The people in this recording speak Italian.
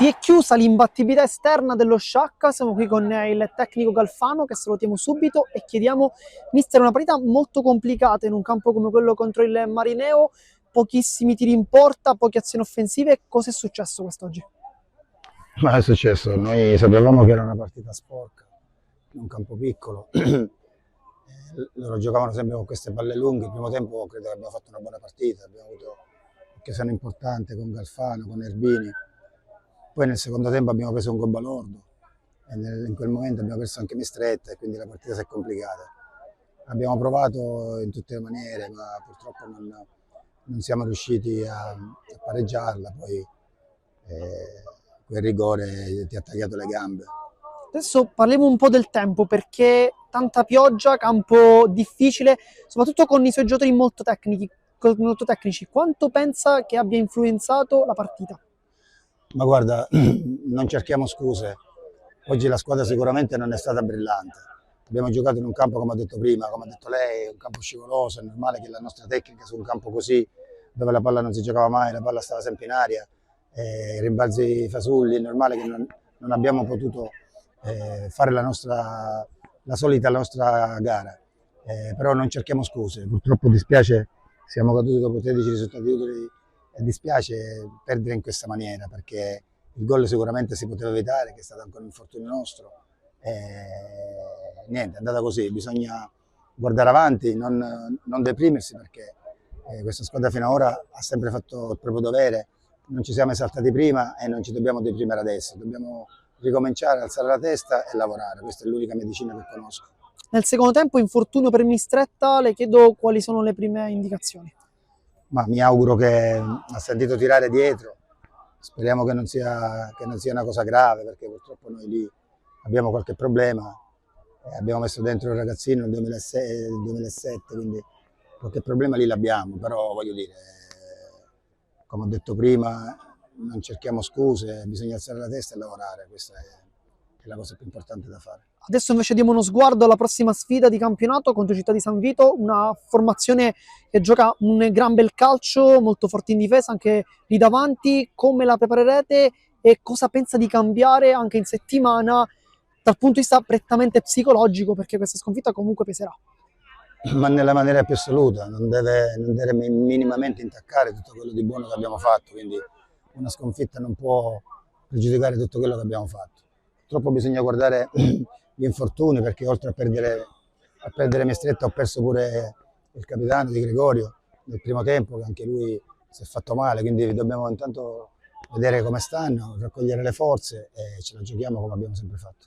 Si è chiusa l'imbattibilità esterna dello Sciacca, siamo qui con il tecnico Galfano che salutiamo subito e chiediamo, mister, una partita molto complicata in un campo come quello contro il Marineo, pochissimi tiri in porta, poche azioni offensive, cosa è successo quest'oggi? Ma è successo, noi sapevamo che era una partita sporca, in un campo piccolo, loro giocavano sempre con queste palle lunghe, il primo tempo credo che abbiamo fatto una buona partita, abbiamo avuto occasione importante con Galfano, con Erbini, poi nel secondo tempo abbiamo preso un gol balordo e in quel momento abbiamo perso anche Mistretta e quindi la partita si è complicata. Abbiamo provato in tutte le maniere ma purtroppo non siamo riusciti a pareggiarla, poi quel rigore ti ha tagliato le gambe. Adesso parliamo un po' del tempo perché tanta pioggia, campo difficile, soprattutto con i suoi giocatori molto tecnici. Quanto pensa che abbia influenzato la partita? Ma guarda, non cerchiamo scuse. Oggi la squadra sicuramente non è stata brillante. Abbiamo giocato in un campo, come ha detto prima, come ha detto lei, un campo scivoloso, è normale che la nostra tecnica su un campo così, dove la palla non si giocava mai, la palla stava sempre in aria, rimbalzi fasulli, è normale che non abbiamo potuto fare la solita nostra gara. Però non cerchiamo scuse, purtroppo dispiace, siamo caduti dopo 13 risultati utili e dispiace perdere in questa maniera perché il gol sicuramente si poteva evitare, che è stato anche un infortunio nostro. Niente, è andata così, bisogna guardare avanti, non deprimersi perché questa squadra fino ad ora ha sempre fatto il proprio dovere, non ci siamo esaltati prima e non ci dobbiamo deprimere adesso, dobbiamo ricominciare, alzare la testa e lavorare, questa è l'unica medicina che conosco. Nel secondo tempo, infortunio per Mistretta, le chiedo quali sono le prime indicazioni. Ma mi auguro che ha sentito tirare dietro, speriamo che non sia una cosa grave perché purtroppo noi lì abbiamo qualche problema, abbiamo messo dentro il ragazzino nel 2007, quindi qualche problema lì l'abbiamo, però voglio dire, come ho detto prima, non cerchiamo scuse, bisogna alzare la testa e lavorare, questa è la cosa più importante da fare. Adesso invece diamo uno sguardo alla prossima sfida di campionato contro Città di San Vito, una formazione che gioca un gran bel calcio, molto forte in difesa, anche lì davanti. Come la preparerete e cosa pensa di cambiare anche in settimana dal punto di vista prettamente psicologico, perché questa sconfitta comunque peserà? Ma nella maniera più assoluta, non deve minimamente intaccare tutto quello di buono che abbiamo fatto, quindi una sconfitta non può pregiudicare tutto quello che abbiamo fatto. Purtroppo bisogna guardare gli infortuni perché oltre a perdere Mistretta ho perso pure il capitano Di Gregorio nel primo tempo, che anche lui si è fatto male, quindi dobbiamo intanto vedere come stanno, raccogliere le forze e ce la giochiamo come abbiamo sempre fatto.